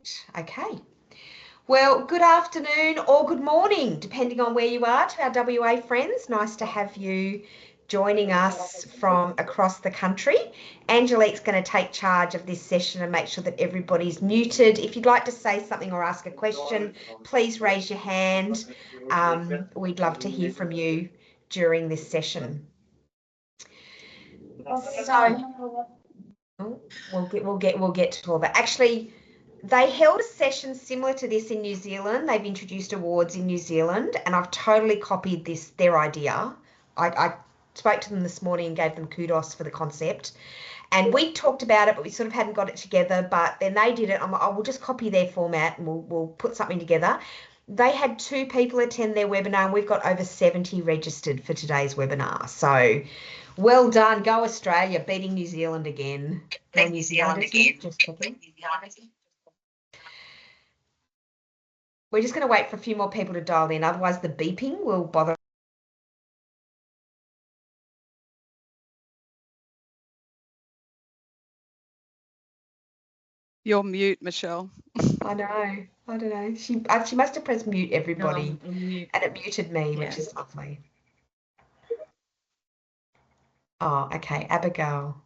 Great. Okay. Well, good afternoon or good morning, depending on where you are, to our WA friends. Nice to have you joining us from across the country. Angelique's going to take charge of this session and make sure that everybody's muted. If you'd like to say something or ask a question, please raise your hand. We'd love to hear from you during this session. So we'll get to all that. Actually, they held a session similar to this in New Zealand. They've introduced awards in New Zealand, and I've totally copied their idea. I spoke to them this morning and gave them kudos for the concept. And we talked about it, but we sort of hadn't got it together. But then they did it. I'm like, oh, we'll just copy their format and we'll put something together. They had 2 people attend their webinar, and we've got over 70 registered for today's webinar. So well done. Go Australia, beating New Zealand again. No, New Zealand again. Just checking. We're just going to wait for a few more people to dial in. Otherwise, the beeping will bother. You're mute, Michelle. I know. I don't know. She must have pressed mute everybody, and it muted me, which is lovely. Oh, okay. Abigail.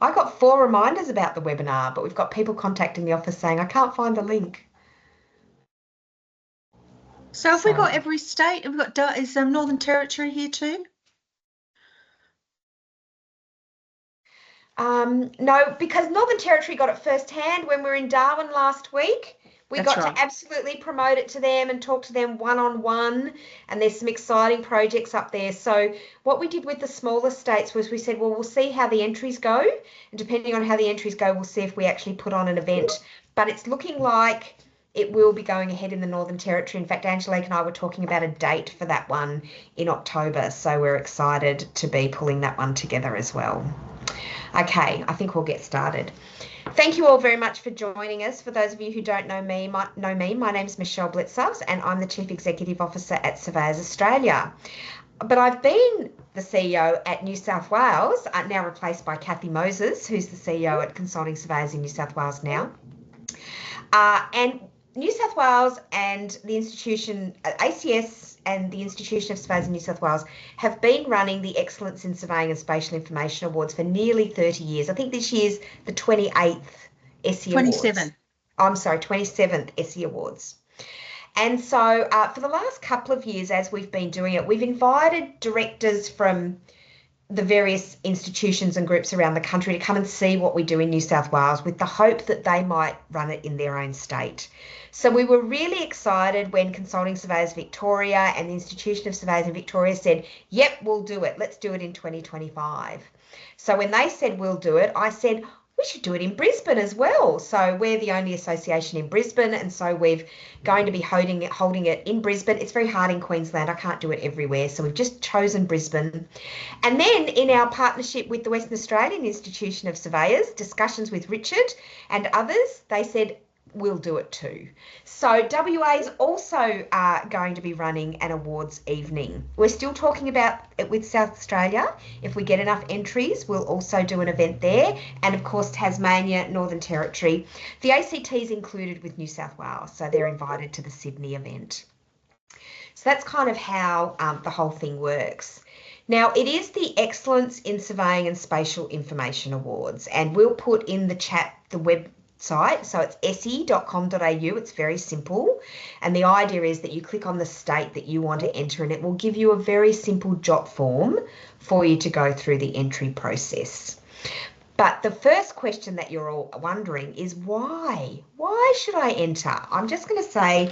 I got 4 reminders about the webinar, but we've got people contacting the office saying, I can't find the link. So have we got every state? Have we got, is Northern Territory here too? No, because Northern Territory got it firsthand when we were in Darwin last week. We got to absolutely promote it to them and talk to them one-on-one, and there's some exciting projects up there. So what we did with the smaller states was we said, well, we'll see how the entries go, and depending on how the entries go, we'll see if we actually put on an event. But it's looking like it will be going ahead in the Northern Territory. In fact, Angelique and I were talking about a date for that one in October, so we're excited to be pulling that one together as well. Okay, I think we'll get started. Thank you all very much for joining us. For those of you who don't know me, my name is Michelle Blitzovs, and I'm the Chief Executive Officer at Surveyors Australia. But I've been the CEO at New South Wales, now replaced by Kathy Moses, who's the CEO at Consulting Surveyors in New South Wales now. And New South Wales and the institution, ACS and the Institution of Surveyors in New South Wales have been running the Excellence in Surveying and Spatial Information Awards for nearly 30 years. I think this year's the 28th EISSI Awards. 27th. I'm sorry, 27th EISSI Awards. And so for the last couple of years, as we've been doing it, we've invited directors from the various institutions and groups around the country to come and see what we do in New South Wales with the hope that they might run it in their own state. So we were really excited when Consulting Surveyors Victoria and the Institution of Surveyors in Victoria said, yep, we'll do it. Let's do it in 2025. So when they said we'll do it, I said, we should do it in Brisbane as well. So we're the only association in Brisbane, and so we're going to be holding it in Brisbane. It's very hard in Queensland. I can't do it everywhere. So we've just chosen Brisbane. And then in our partnership with the Western Australian Institution of Surveyors, discussions with Richard and others, they said, we'll do it too. So WA is also going to be running an awards evening. We're still talking about it with South Australia. If we get enough entries, we'll also do an event there. And of course, Tasmania, Northern Territory. The ACT is included with New South Wales, so they're invited to the Sydney event. So that's kind of how the whole thing works. Now, it is the Excellence in Surveying and Spatial Information Awards, and we'll put in the chat the website. So it's essi.com.au. It's very simple. And the idea is that you click on the state that you want to enter, and it will give you a very simple jot form for you to go through the entry process. But the first question that you're all wondering is why? Why should I enter? I'm just going to say,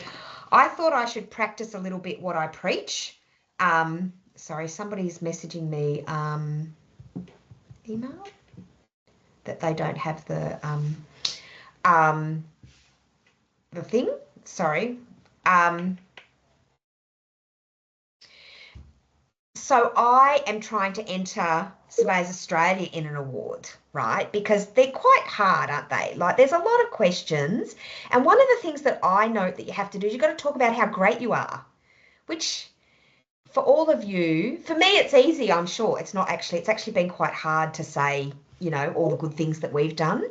I thought I should practice a little bit what I preach. Sorry, somebody's messaging me email that they don't have the thing, sorry. So I am trying to enter Surveyors Australia in an award, right? Because they're quite hard, aren't they? Like there's a lot of questions. And one of the things that I note that you have to do is you've got to talk about how great you are, which for all of you, for me, it's easy, I'm sure. It's not actually, it's actually been quite hard to say, you know, all the good things that we've done.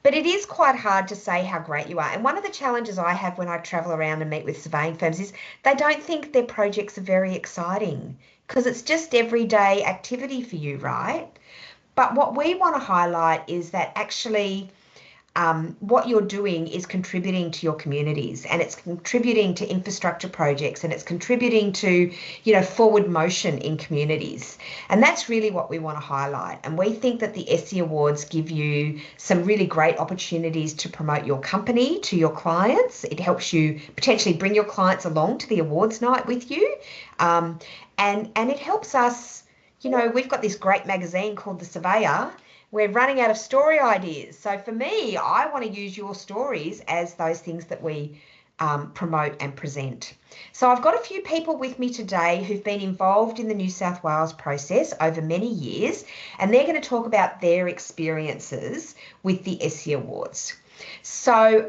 But it is quite hard to say how great you are. And one of the challenges I have when I travel around and meet with surveying firms is they don't think their projects are very exciting because it's just everyday activity for you, right? But what we want to highlight is that actually what you're doing is contributing to your communities, and it's contributing to infrastructure projects, and it's contributing to, forward motion in communities. And that's really what we want to highlight. And we think that the EISSI Awards give you some really great opportunities to promote your company to your clients. It helps you potentially bring your clients along to the awards night with you. And it helps us, we've got this great magazine called The Surveyor. We're running out of story ideas. So for me, I want to use your stories as those things that we promote and present. So I've got a few people with me today who've been involved in the New South Wales process over many years, and they're going to talk about their experiences with the EISSI Awards. So,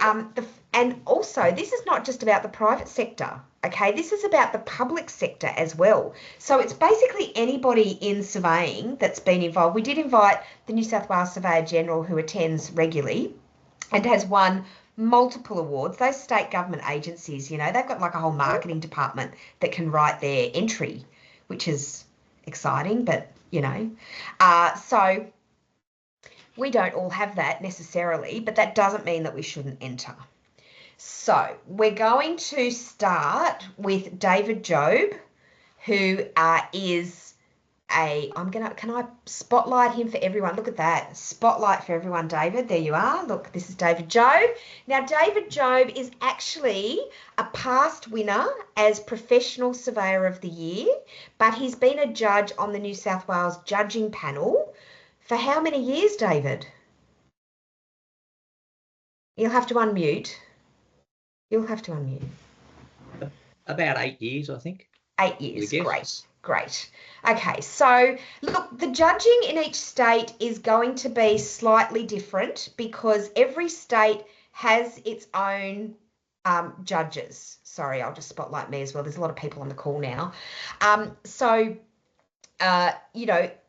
and also this is not just about the private sector. Okay, this is about the public sector as well. So it's basically anybody in surveying that's been involved. We did invite the New South Wales Surveyor General, who attends regularly and has won multiple awards. Those state government agencies, they've got like a whole marketing department that can write their entry, which is exciting, but so we don't all have that necessarily, but that doesn't mean that we shouldn't enter. So we're going to start with David Job, who is can I spotlight him for everyone? Look at that. Spotlight for everyone, David. There you are. Look, this is David Job. Now, David Job is actually a past winner as Professional Surveyor of the Year, but he's been a judge on the New South Wales judging panel for how many years, David? You'll have to unmute. You'll have to unmute. About 8 years, I think. 8 years, great. Okay, so look, the judging in each state is going to be slightly different because every state has its own judges. Sorry, I'll just spotlight me as well. There's a lot of people on the call now.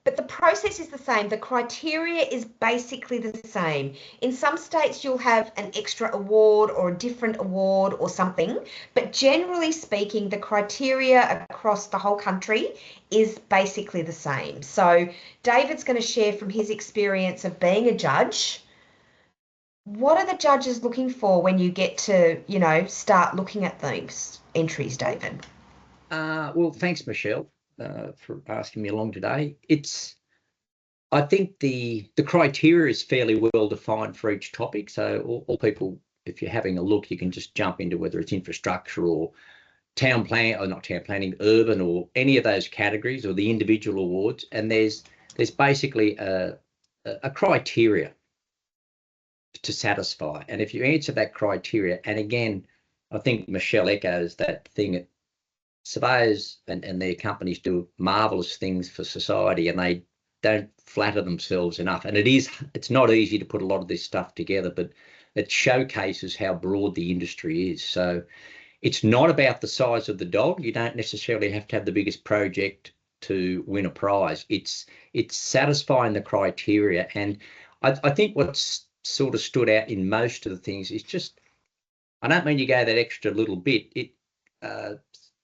But the process is the same. The criteria is basically the same. In some states, you'll have an extra award or a different award or something. But generally speaking, the criteria across the whole country is basically the same. So David's going to share from his experience of being a judge. What are the judges looking for when you get to, start looking at those entries, David? Well, thanks, Michelle. For asking me along today. I think the criteria is fairly well defined for each topic. So all people, if you're having a look, you can just jump into whether it's infrastructure or town plan, or not town planning, urban, or any of those categories, or the individual awards. And there's basically a criteria to satisfy. And if you answer that criteria, and again, I think Michelle echoes that thing. Surveyors and their companies do marvellous things for society, and they don't flatter themselves enough. And it's not easy to put a lot of this stuff together, but it showcases how broad the industry is. So it's not about the size of the dog. You don't necessarily have to have the biggest project to win a prize. It's satisfying the criteria. And I think what's sort of stood out in most of the things is just, I don't mean you go that extra little bit.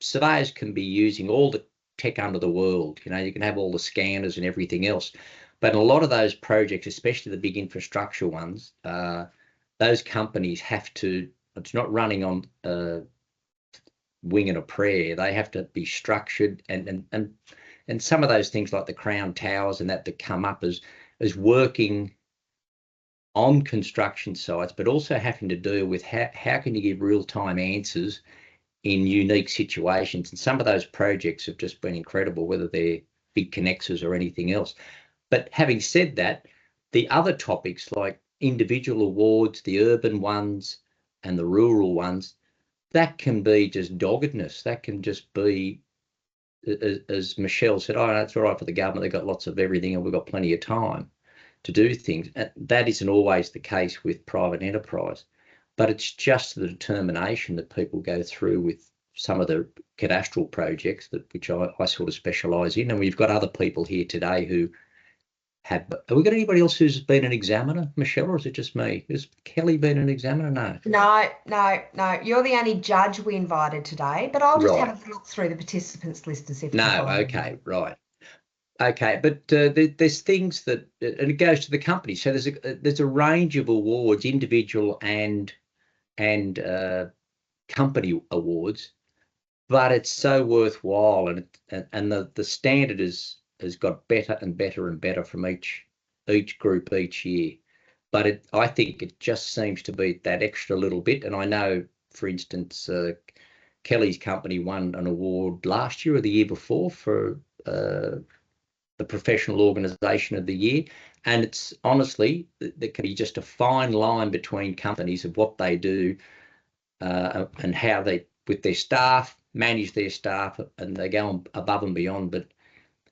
Surveyors can be using all the tech under the world. You can have all the scanners and everything else. But a lot of those projects, especially the big infrastructure ones, those companies have to, it's not running on a wing and a prayer. They have to be structured, and some of those things like the Crown Towers and that come up as working on construction sites, but also having to deal with how can you give real-time answers in unique situations. And some of those projects have just been incredible, whether they're big connexes or anything else. But having said that, the other topics like individual awards, the urban ones and the rural ones, that can be just doggedness. That can just be, as Michelle said, oh, that's all right for the government. They've got lots of everything and we've got plenty of time to do things. That isn't always the case with private enterprise. But it's just the determination that people go through with some of the cadastral projects, which I sort of specialise in. And we've got other people here today who have we got anybody else who's been an examiner, Michelle, or is it just me? Has Kelly been an examiner? No. No. You're the only judge we invited today, but I'll just Right. have a look through the participants list and see if we No, can find okay, anyone. right. Okay, but there's things that, and it goes to the company. So there's a range of awards, individual and company awards, but it's so worthwhile, and the standard has got better and better and better from each group each year. But I think it just seems to be that extra little bit. And I know, for instance, Kelly's company won an award last year or the year before for the professional organisation of the year. And it's honestly, there can be just a fine line between companies of what they do and how they, with their staff, manage their staff, and they go on above and beyond. But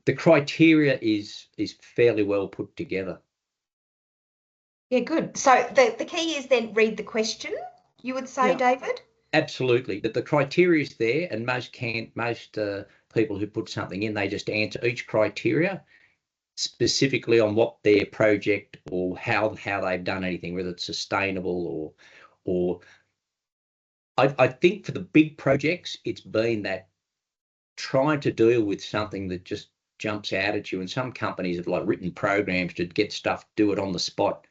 the criteria is fairly well put together. Yeah, good. So the key is then read the question, you would say, David? Absolutely. That the criteria is there, and most people who put something in, they just answer each criteria specifically on what their project or how they've done anything, whether it's sustainable or I think for the big projects, it's been that trying to deal with something that just jumps out at you. And some companies have like written programs to get stuff, do it on the spot.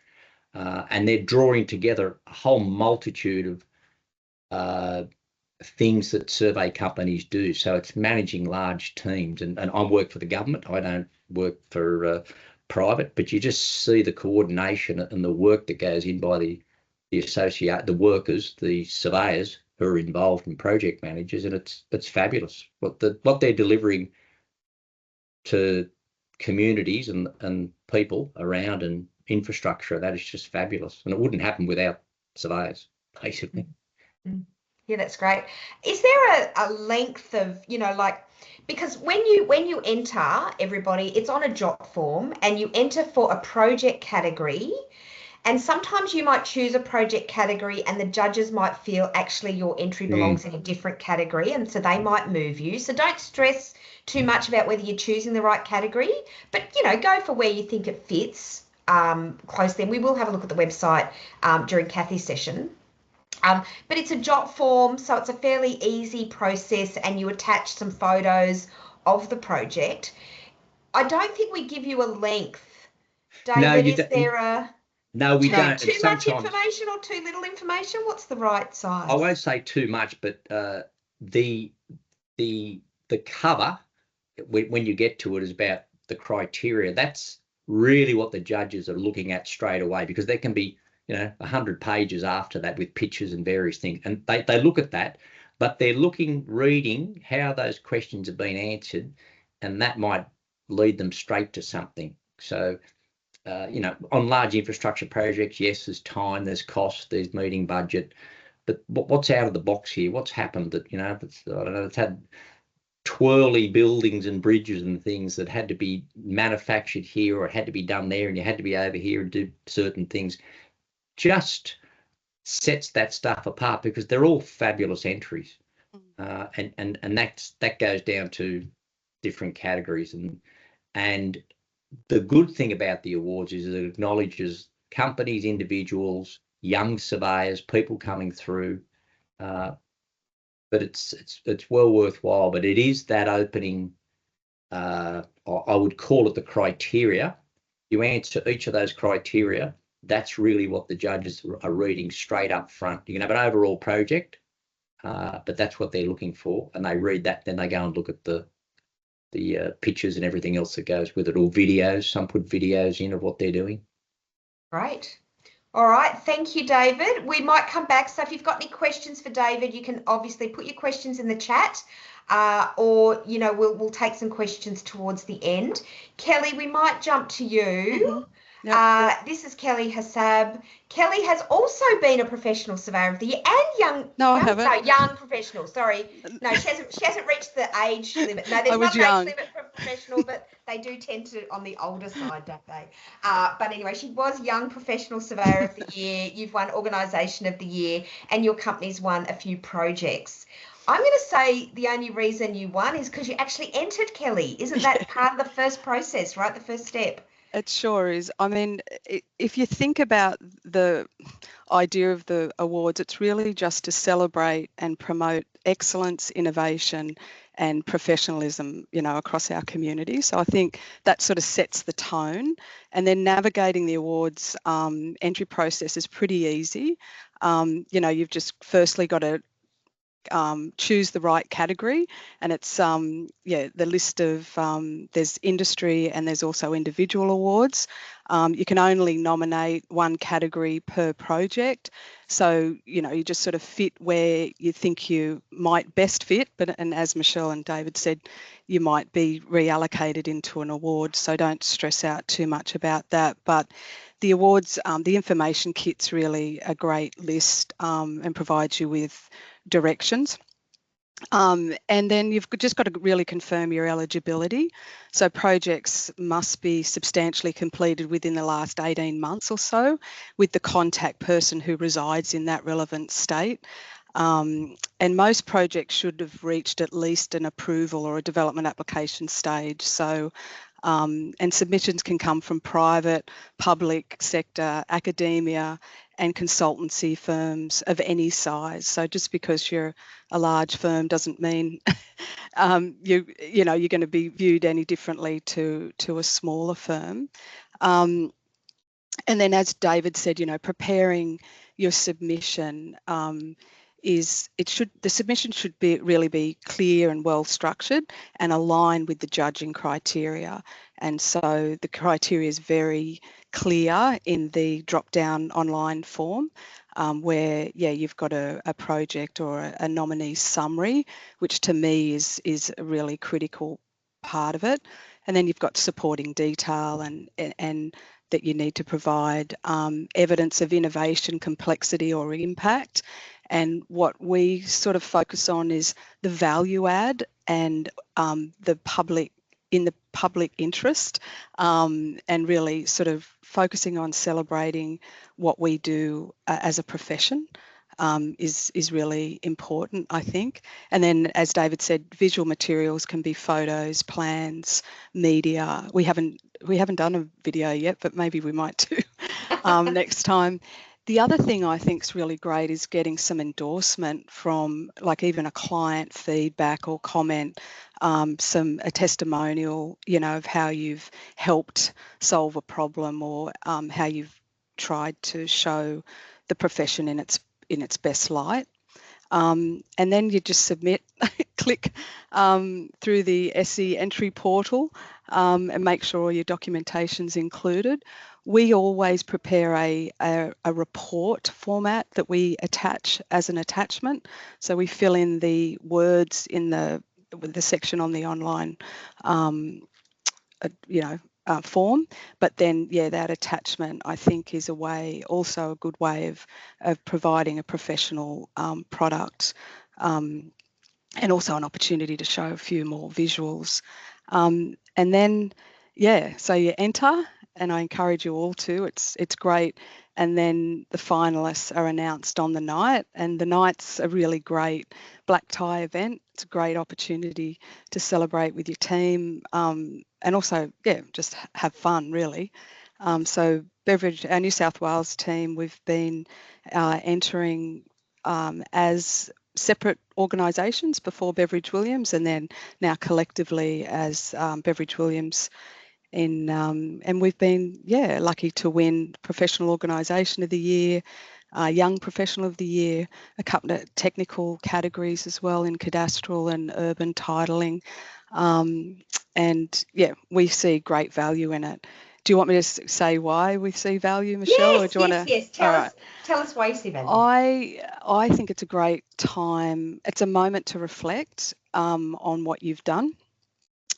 And they're drawing together a whole multitude of things that survey companies do. So it's managing large teams. And I work for the government. I don't work for private, but you just see the coordination and the work that goes in by the workers, the surveyors who are involved in project managers, and it's fabulous what they're delivering to communities and people around and infrastructure. That is just fabulous, and it wouldn't happen without surveyors, basically. Yeah, that's great. Is there a length of, like, because when you enter, everybody, it's on a jot form and you enter for a project category. And sometimes you might choose a project category and the judges might feel actually your entry belongs in a different category, and so they might move you. So don't stress too much about whether you're choosing the right category, but go for where you think it fits closely. And we will have a look at the website during Kathy's session. But it's a jot form, so it's a fairly easy process, and you attach some photos of the project. I don't think we give you a length. David, No, you is there a... No, we don't. Too much information or too little information? What's the right size? I won't say too much, but the cover, when you get to it, is about the criteria. That's really what the judges are looking at straight away, because there can be 100 pages after that with pictures and various things, and they look at that, but they're reading how those questions have been answered, and that might lead them straight to something. So on large infrastructure projects, yes, there's time, there's cost, there's meeting budget, but what's out of the box here? What's happened that, it's had twirly buildings and bridges and things that had to be manufactured here, or it had to be done there, and you had to be over here and do certain things. Just sets that stuff apart, because they're all fabulous entries. And that goes down to different categories. And the good thing about the awards is it acknowledges companies, individuals, young surveyors, people coming through. But it's well worthwhile. But it is that opening. I would call it the criteria. You answer each of those criteria. That's really what the judges are reading straight up front. You can have an overall project, but that's what they're looking for, and they read that. Then they go and look at the pictures and everything else that goes with it, or videos. Some put videos in of what they're doing. Great. All right. Thank you, David. We might come back. So if you've got any questions for David, you can obviously put your questions in the chat, or we'll take some questions towards the end. Kelly, we might jump to you. Yep. This is Kelly Hassab. Kelly has also been a professional surveyor of the year and young. No, I haven't. No, young professional. Sorry, no, she hasn't reached the age limit. No, there's not an age limit for professional, but they do tend to on the older side, don't they? But anyway, she was young professional surveyor of the year. You've won organisation of the year, and your company's won a few projects. I'm going to say the only reason you won is because you actually entered, Kelly. Isn't that part of the first process, right? The first step. It sure is. I mean, if you think about the idea of the awards, it's really just to celebrate and promote excellence, innovation, and professionalism, you know, across our community. So I think that sort of sets the tone. And then navigating the awards entry process is pretty easy. You know, you've just firstly got to choose the right category, and it's the list of there's industry and there's also individual awards. You can only nominate one category per project, so you know you just sort of fit where you think you might best fit, and as Michelle and David said, you might be reallocated into an award, so don't stress out too much about that. But the awards, the information kit's really a great list and provides you with directions. And then you've just got to really confirm your eligibility. So projects must be substantially completed within the last 18 months or so with the contact person who resides in that relevant state. And most projects should have reached at least an approval or a development application stage. So, and submissions can come from private, public sector, academia, and consultancy firms of any size. So just because you're a large firm doesn't mean you know you're going to be viewed any differently to a smaller firm. And then, as David said, you know, preparing your submission the submission should really be clear and well structured and aligned with the judging criteria. And so the criteria is very clear in the drop-down online form, where you've got a project or a nominee summary, which to me is a really critical part of it. And then you've got supporting detail and that you need to provide evidence of innovation, complexity or impact. And what we sort of focus on is the value add and the public interest, and really sort of focusing on celebrating what we do as a profession. Is really important, I think. And then, as David said, visual materials can be photos, plans, media. We haven't done a video yet, but maybe we might do next time. The other thing I think is really great is getting some endorsement from, like, even a client feedback or comment, a testimonial, you know, of how you've helped solve a problem or how you've tried to show the profession in its best light. And then you just submit, click through the EISSI entry portal and make sure all your documentation's included. We always prepare a report format that we attach as an attachment. So we fill in the words in the section on the online form, but then that attachment I think is also a good way of providing a professional product, and also an opportunity to show a few more visuals, and then so you enter, and I encourage you all to. It's great. And then the finalists are announced on the night, and the night's a really great black tie event. It's a great opportunity to celebrate with your team, and also, just have fun, really. So Beverage, our New South Wales team, we've been entering as separate organisations before Beveridge Williams, and then now collectively as Beveridge Williams. And we've been lucky to win Professional Organisation of the Year, Young Professional of the Year, a couple of technical categories as well in cadastral and urban titling, and we see great value in it. Do you want me to say why we see value, Michelle? Yes, yes. Tell us why you see value. I think it's a great time. It's a moment to reflect on what you've done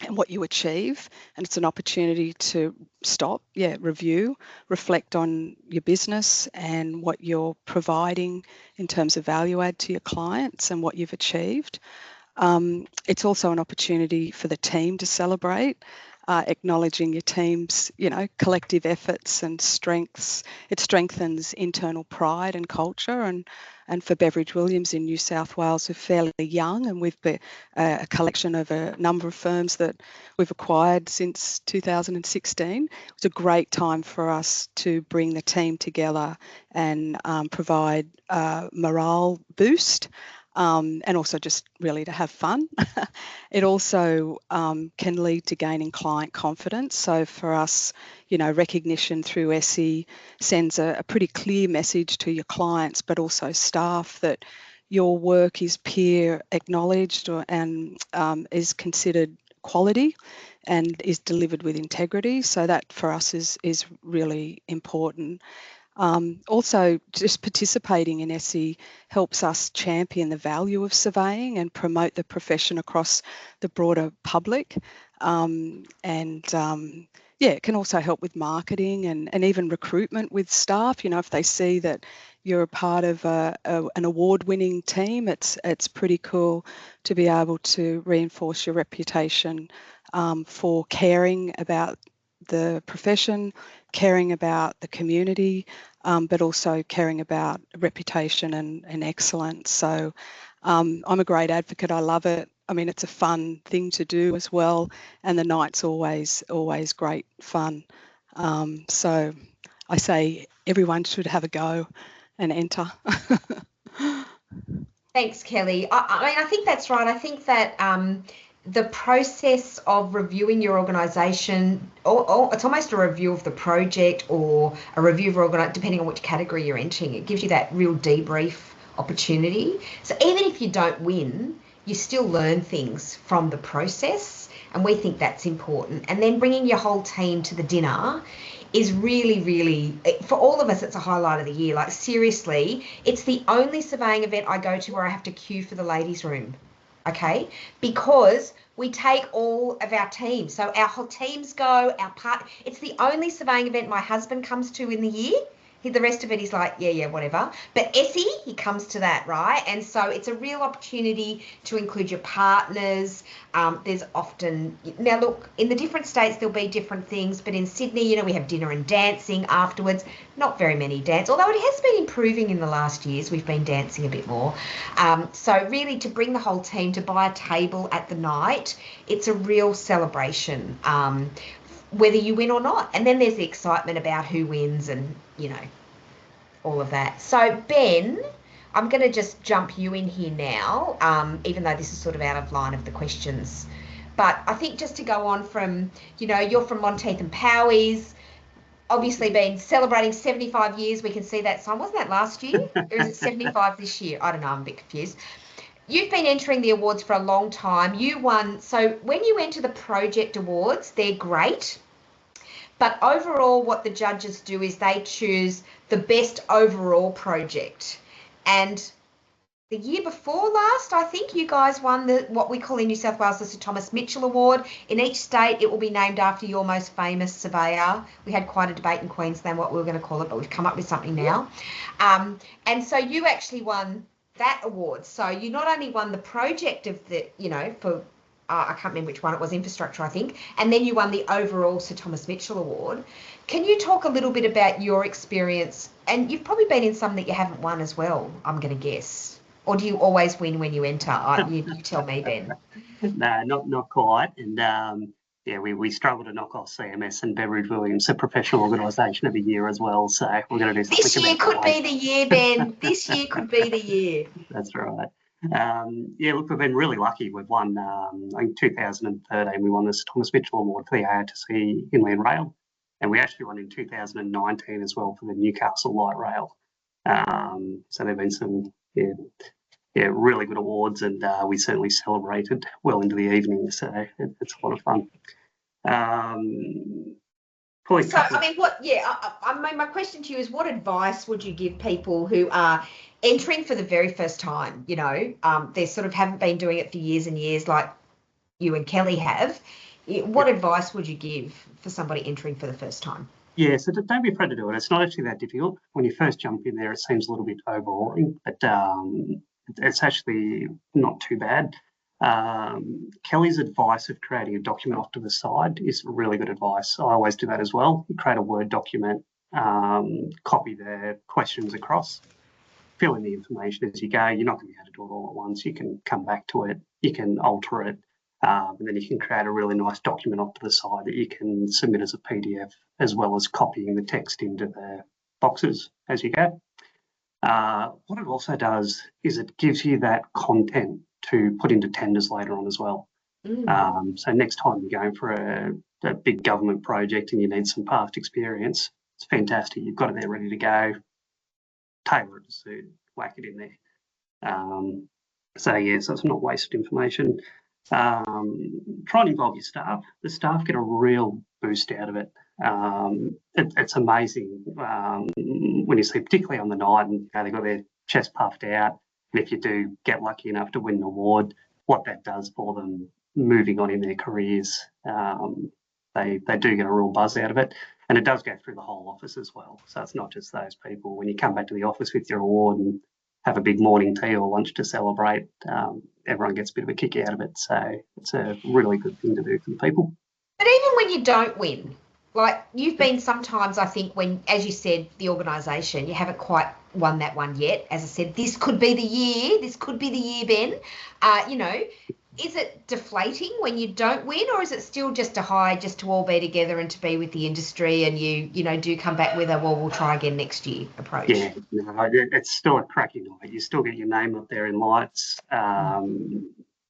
and what you achieve, and it's an opportunity to stop, review, reflect on your business and what you're providing in terms of value add to your clients and what you've achieved. It's also an opportunity for the team to celebrate. acknowledging your team's, collective efforts and strengths. It strengthens internal pride and culture. And for Beveridge Williams in New South Wales, we're fairly young, and we've been a collection of a number of firms that we've acquired since 2016. It's a great time for us to bring the team together and provide morale boost. And also just really to have fun. It also can lead to gaining client confidence. So for us, recognition through EISSI sends a pretty clear message to your clients, but also staff, that your work is peer acknowledged and is considered quality and is delivered with integrity. So that for us is really important. Also, just participating in EISSI helps us champion the value of surveying and promote the profession across the broader public. It can also help with marketing and even recruitment with staff. If they see that you're a part of an award-winning team, it's pretty cool to be able to reinforce your reputation for caring about the profession, caring about the community, but also caring about reputation and excellence. So I'm a great advocate. I love it. I mean, it's a fun thing to do as well, and the night's always great fun. So I say everyone should have a go and enter. Thanks, Kelly. I think that's right. I think that the process of reviewing your organisation, or it's almost a review of the project or a review of depending on which category you're entering, it gives you that real debrief opportunity. So even if you don't win, you still learn things from the process, and we think that's important. And then bringing your whole team to the dinner is really, really, for all of us, it's a highlight of the year. Like, seriously, it's the only surveying event I go to where I have to queue for the ladies' room, okay? Because we take all of our team. So our whole teams go, it's the only surveying event my husband comes to in the year. The rest of it is like, yeah, whatever. But EISSI, he comes to that, right? And so it's a real opportunity to include your partners. There's often, now look, in the different states, there'll be different things. But in Sydney, we have dinner and dancing afterwards. Not very many dance, although it has been improving in the last years. We've been dancing a bit more. So really, to bring the whole team to buy a table at the night, it's a real celebration. Whether you win or not. And then there's the excitement about who wins and, all of that. So, Ben, I'm going to just jump you in here now, even though this is sort of out of line of the questions. But I think just to go on from, you're from Monteith and Powies, obviously been celebrating 75 years. We can see that sign. Wasn't that last year? Or is it 75 this year? I don't know. I'm a bit confused. You've been entering the awards for a long time. You won. So when you enter the project awards, they're great. But overall, what the judges do is they choose the best overall project. And the year before last, I think you guys won what we call in New South Wales the Sir Thomas Mitchell Award. In each state, it will be named after your most famous surveyor. We had quite a debate in Queensland what we were going to call it, but we've come up with something now. And so you actually won that award. So you not only won the project of the, for I can't remember which one it was, infrastructure, I think, and then you won the overall Sir Thomas Mitchell Award. Can you talk a little bit about your experience? And you've probably been in some that you haven't won as well, I'm going to guess. Or do you always win when you enter? You tell me, Ben. No, not quite. And we struggle to knock off CMS and Beveridge Williams, a professional organisation of the year as well. So we're going to do something. This year could be the year, Ben. This year could be the year. That's right. Look, we've been really lucky. We've won, in 2013, we won the Sir Thomas Mitchell Award for the ARTC Inland Rail, and we actually won in 2019 as well for the Newcastle Light Rail. So there have been some, really good awards, and we certainly celebrated well into the evening, so it's a lot of fun. My question to you is, what advice would you give people who are entering for the very first time? They sort of haven't been doing it for years and years like you and Kelly have. What advice would you give for somebody entering for the first time? Yeah, so don't be afraid to do it. It's not actually that difficult. When you first jump in there, it seems a little bit overwhelming, but it's actually not too bad. Kelly's advice of creating a document off to the side is really good advice. I always do that as well. You create a Word document, copy the questions across, fill in the information as you go. You're not going to be able to do it all at once. You can come back to it, you can alter it, and then you can create a really nice document off to the side that you can submit as a PDF, as well as copying the text into the boxes as you go. What it also does is it gives you that content to put into tenders later on as well. So next time you're going for a big government project and you need some past experience, it's fantastic. You've got it there ready to go. Tailor it to suit, whack it in there. So it's not wasted information. Try and involve your staff. The staff get a real boost out of it. It's amazing when you see, particularly on the night, and they've got their chest puffed out. And if you do get lucky enough to win an award, what that does for them moving on in their careers, they do get a real buzz out of it. And it does go through the whole office as well. So it's not just those people. When you come back to the office with your award and have a big morning tea or lunch to celebrate, everyone gets a bit of a kick out of it. So it's a really good thing to do for the people. But even when you don't win, like you've been sometimes, I think, when, as you said, the organisation, you haven't quite won that one yet. As I said, this could be the year. This could be the year, Ben. Is it deflating when you don't win, or is it still just a high just to all be together and to be with the industry, and you do come back with a, well, we'll try again next year approach? Yeah, no, it's still a cracking night. You still get your name up there in lights.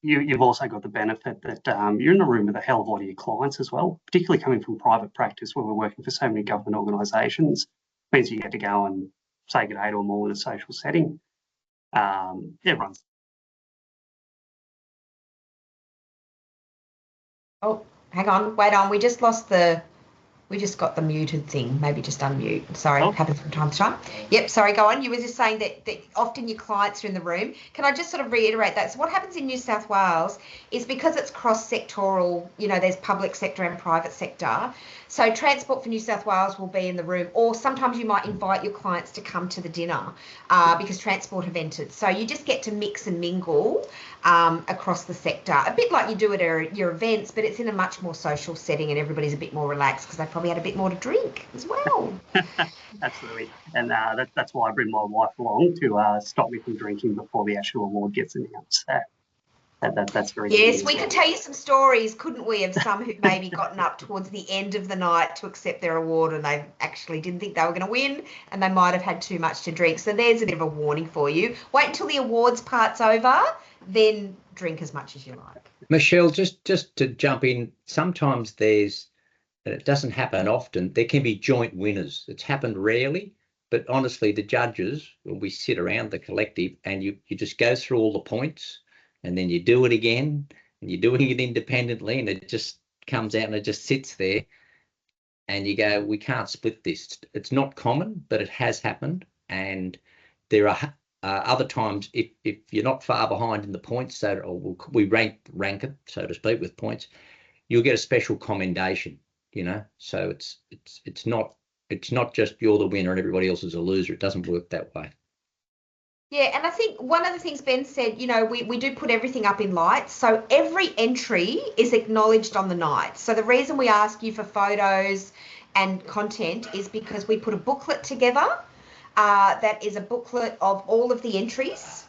You've also got the benefit that you're in a room with a hell of a lot of your clients as well, particularly coming from private practice where we're working for so many government organisations. Means you get to go and say good day to them all in a social setting. Everyone's. Oh, hang on, wait on. We just got the muted thing. Maybe just unmute. Sorry, happens from time to time. Yep, sorry, go on. You were just saying that often your clients are in the room. Can I just sort of reiterate that? So what happens in New South Wales is because it's cross-sectoral, there's public sector and private sector. So Transport for New South Wales will be in the room, or sometimes you might invite your clients to come to the dinner because Transport have entered. So you just get to mix and mingle across the sector, a bit like you do at your events, but it's in a much more social setting and everybody's a bit more relaxed because they probably had a bit more to drink as well. Absolutely. And that's why I bring my wife along to stop me from drinking before the actual award gets announced. That's very Yes, we could tell you some stories, couldn't we, of some who've maybe gotten up towards the end of the night to accept their award and they actually didn't think they were going to win and they might have had too much to drink. So there's a bit of a warning for you. Wait until the awards part's over, then drink as much as you like. Michelle, just to jump in, sometimes and it doesn't happen often, there can be joint winners. It's happened rarely, but honestly, the judges, when we sit around the collective and you just go through all the points and then you do it again and you're doing it independently and it just comes out and it just sits there and you go, we can't split this. It's not common, but it has happened. And there are other times, if you're not far behind in the points, or we rank it, so to speak, with points, you'll get a special commendation. So it's not just you're the winner and everybody else is a loser. It doesn't work that way. Yeah, and I think one of the things Ben said, we do put everything up in lights. So every entry is acknowledged on the night. So the reason we ask you for photos and content is because we put a booklet together that is a booklet of all of the entries.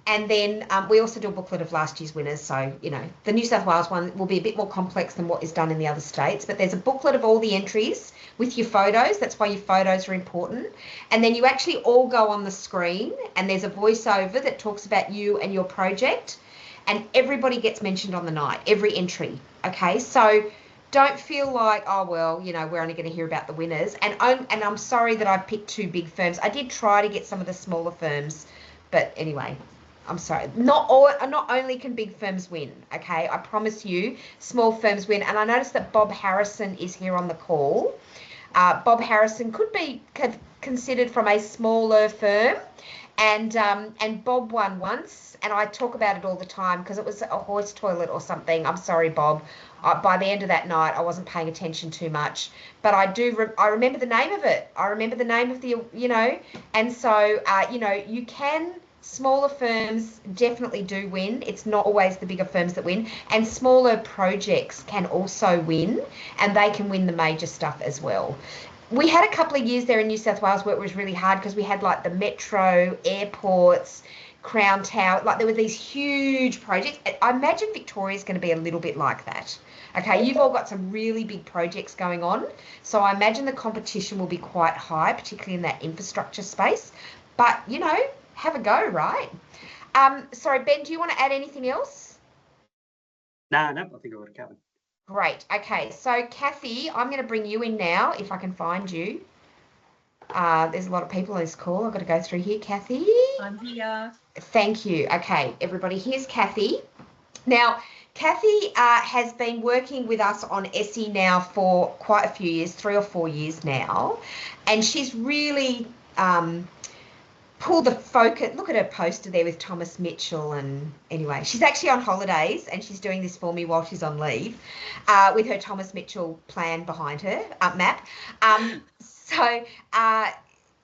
And then we also do a booklet of last year's winners. So, the New South Wales one will be a bit more complex than what is done in the other states. But there's a booklet of all the entries with your photos. That's why your photos are important. And then you actually all go on the screen and there's a voiceover that talks about you and your project. And everybody gets mentioned on the night, every entry. Okay, so don't feel like, oh, well, we're only going to hear about the winners. And I'm sorry that I've picked two big firms. I did try to get some of the smaller firms. But anyway, I'm sorry, not only can big firms win, okay? I promise you, small firms win. And I noticed that Bob Harrison is here on the call. Bob Harrison could be considered from a smaller firm. And Bob won once, and I talk about it all the time because it was a horse toilet or something. I'm sorry, Bob. By the end of that night, I wasn't paying attention too much. But I remember the name of it. I remember the name of the, and so, you can smaller firms definitely do win. It's not always the bigger firms that win, and smaller projects can also win, and they can win the major stuff as well. We had a couple of years there in New South Wales where it was really hard because we had like the metro, airports, Crown Tower, like there were these huge projects. I imagine Victoria's going to be a little bit like that. Okay, you've all got some really big projects going on, so I imagine the competition will be quite high, particularly in that infrastructure space. But, you know, have a go, right? Sorry, Ben, do you want to add anything else? No, I think I would have covered. Great. Okay, so Kathy, I'm going to bring you in now if I can find you. There's a lot of people on this call. I've got to go through here. Kathy? I'm here. Thank you. Okay, everybody, here's Kathy. Now, Kathy has been working with us on EISSI now for quite a few years, 3 or 4 years now, and she's really pulled the focus. Look at her poster there with Thomas Mitchell, and anyway, she's actually on holidays and she's doing this for me while she's on leave with her Thomas Mitchell plan behind her, map.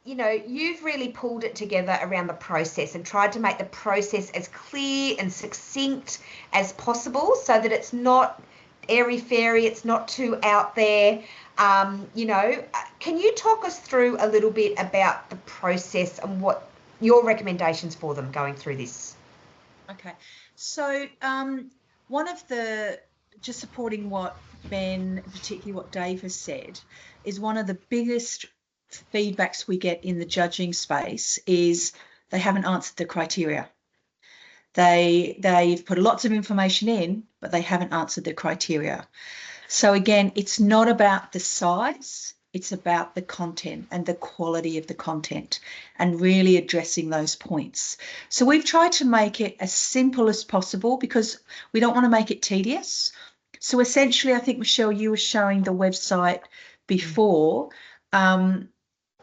You know, you've really pulled it together around the process and tried to make the process as clear and succinct as possible so that it's not airy-fairy, it's not too out there. You know, can you talk us through a little bit about the process and what your recommendations for them going through this? Okay, so one of the, just supporting what Ben, particularly what Dave has said, is one of the biggest feedbacks we get in the judging space is they haven't answered the criteria. They've put lots of information in, but they haven't answered the criteria. So again, it's not about the size, it's about the content and the quality of the content and really addressing those points. So we've tried to make it as simple as possible because we don't want to make it tedious. So essentially, I think, Michelle, you were showing the website before.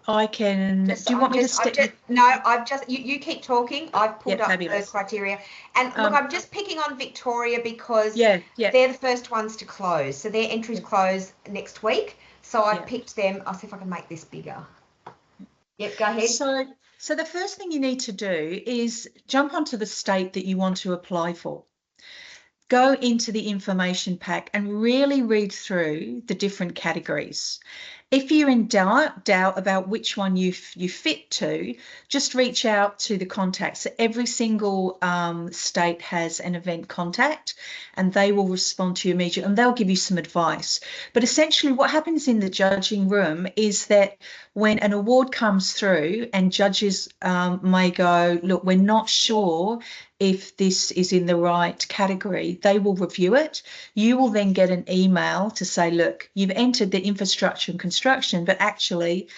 I can. Do you want me to? You keep talking. I've pulled up the criteria, and look, I'm just picking on Victoria because they're the first ones to close. So their entries close next week. So I picked them. I'll see if I can make this bigger. Yep, go ahead. So the first thing you need to do is jump onto the state that you want to apply for. Go into the information pack and really read through the different categories. If you're in doubt about which one you fit to, just reach out to the contacts. Every single state has an event contact and they will respond to you immediately and they'll give you some advice. But essentially what happens in the judging room is that when an award comes through and judges may go, look, we're not sure if this is in the right category, they will review it. You will then get an email to say, look, you've entered the infrastructure and construction, but actually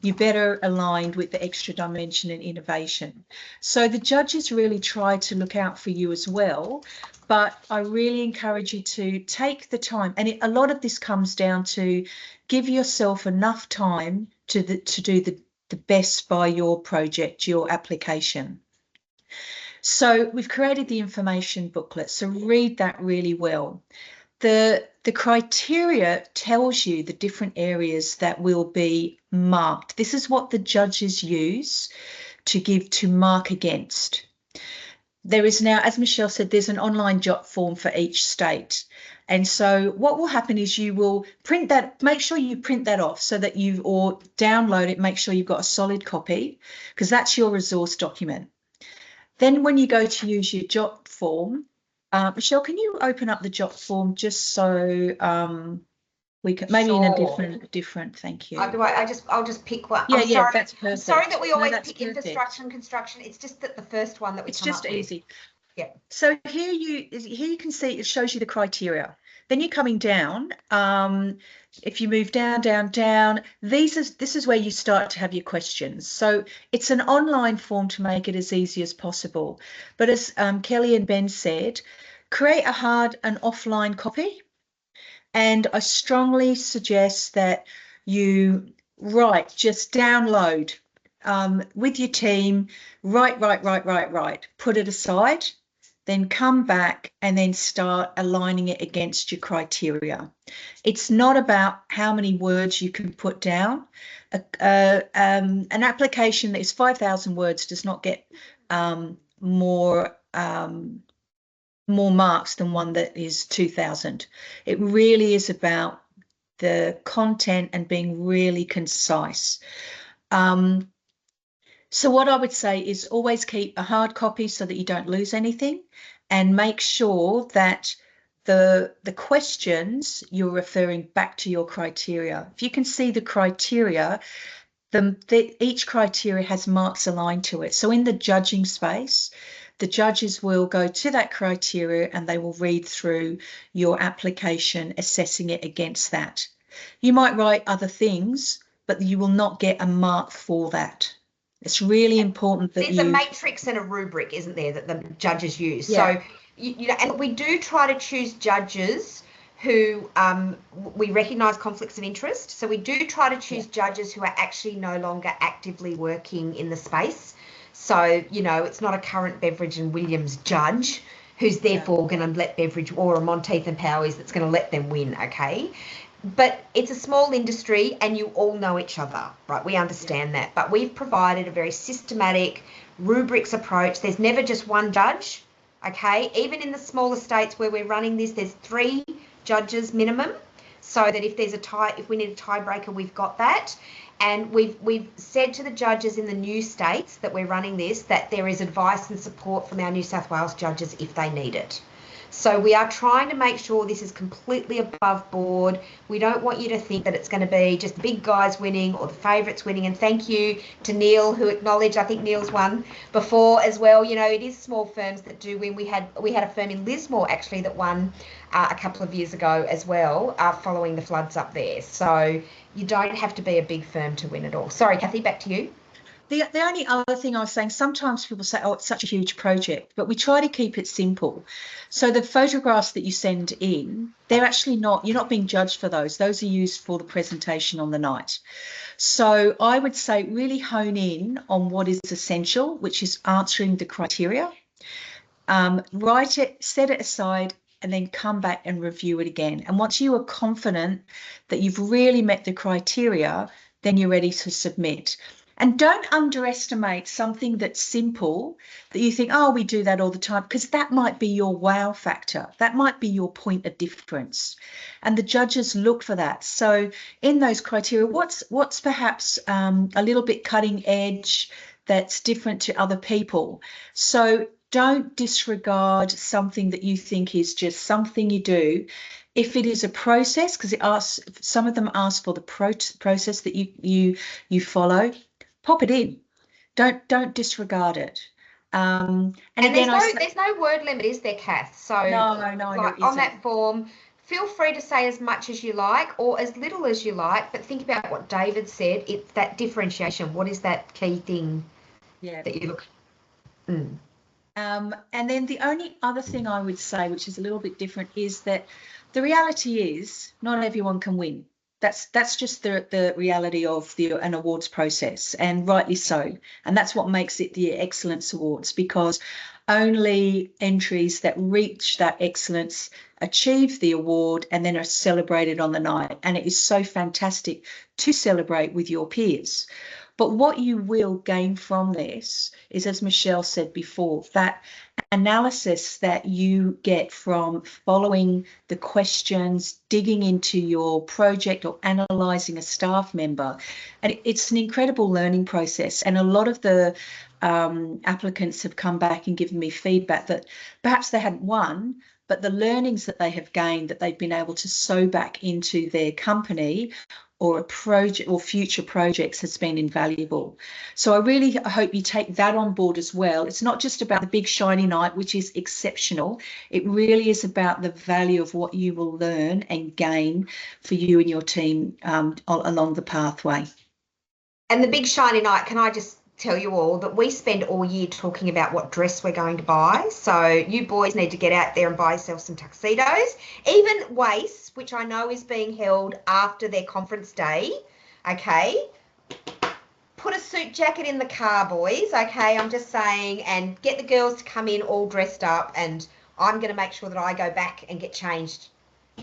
you're better aligned with the extra dimension and innovation. So the judges really try to look out for you as well, but I really encourage you to take the time. And a lot of this comes down to give yourself enough time to do the best by your project, your application. So we've created the information booklet, so read that really well. The criteria tells you the different areas that will be marked. This is what the judges use to mark against. There is now, as Michelle said, there's an online jot form for each state. And so what will happen is you will print that, make sure you print that off so that or download it, make sure you've got a solid copy, because that's your resource document. Then when you go to use your jot form, Michelle, can you open up the jot form just so we can, maybe in a different, thank you. I'll just pick one. Yeah, sorry, that's perfect. I'm sorry that we always pick infrastructure and construction. It's just that the first one that we come up with. It's just easy. Yeah. So here you can see it shows you the criteria. Then you're coming down. If you move down, this is where you start to have your questions. So it's an online form to make it as easy as possible. But as Kelly and Ben said, create a hard and offline copy. And I strongly suggest that you just download with your team, write, put it aside. then come back and then start aligning it against your criteria. It's not about how many words you can put down. An application that is 5,000 words does not get more marks than one that is 2,000. It really is about the content and being really concise. So what I would say is always keep a hard copy so that you don't lose anything, and make sure that the questions you're referring back to your criteria. If you can see the criteria, each criteria has marks aligned to it. So in the judging space, the judges will go to that criteria and they will read through your application, assessing it against that. You might write other things, but you will not get a mark for that. It's really important that there's a matrix and a rubric, isn't there, that the judges use. Yeah. So, you know, and we do try to choose judges who we recognise conflicts of interest. So we do try to choose judges who are actually no longer actively working in the space. So, you know, it's not a current Beveridge and Williams judge who's therefore going to let Beveridge, or a Monteith and Powys that's going to let them win, okay? But it's a small industry and you all know each other, right? We understand that. But we've provided a very systematic rubrics approach. There's never just one judge, okay? Even in the smaller states where we're running this, there's 3 judges minimum, so that if there's a tie, if we need a tiebreaker, we've got that. And we've said to the judges in the new states that we're running this, that there is advice and support from our New South Wales judges if they need it. So we are trying to make sure this is completely above board. We don't want you to think that it's going to be just the big guys winning or the favourites winning. And thank you to Neil, who acknowledged, I think Neil's won before as well. You know, it is small firms that do win. We had a firm in Lismore actually that won a couple of years ago as well, following the floods up there. So you don't have to be a big firm to win it all. Sorry, Kathy, back to you. The only other thing I was saying, sometimes people say, oh, it's such a huge project, but we try to keep it simple. So the photographs that you send in, they're actually not, you're not being judged for those. Those are used for the presentation on the night. So I would say really hone in on what is essential, which is answering the criteria. Write it, set it aside, and then come back and review it again. And once you are confident that you've really met the criteria, then you're ready to submit. And don't underestimate something that's simple that you think, oh, we do that all the time, because that might be your wow factor. That might be your point of difference. And the judges look for that. So in those criteria, what's perhaps a little bit cutting edge that's different to other people? So don't disregard something that you think is just something you do. If it is a process, because it asks, some of them ask for the process that you follow, pop it in. Don't disregard it. And again, there's no word limit, is there, Kath? So no, like on that form, feel free to say as much as you like or as little as you like, but think about what David said. It's that differentiation. What is that key thing that you look? And then the only other thing I would say, which is a little bit different, is that the reality is not everyone can win. That's just the reality of an awards process, and rightly so. And that's what makes it the Excellence Awards, because only entries that reach that excellence achieve the award and then are celebrated on the night. And it is so fantastic to celebrate with your peers. But what you will gain from this is, as Michelle said before, that analysis that you get from following the questions, digging into your project or analysing a staff member. And it's an incredible learning process. And a lot of the applicants have come back and given me feedback that perhaps they hadn't won, but the learnings that they have gained, that they've been able to sew back into their company or a project or future projects, has been invaluable. So I really hope you take that on board as well. It's not just about the big shiny night, which is exceptional. It really is about the value of what you will learn and gain for you and your team along the pathway. And the big shiny night, can I just tell you all that we spend all year talking about what dress we're going to buy. So you boys need to get out there and buy yourself some tuxedos. Even WAIS, which I know is being held after their conference day, okay, put a suit jacket in the car, boys, okay? I'm just saying, and get the girls to come in all dressed up, and I'm going to make sure that I go back and get changed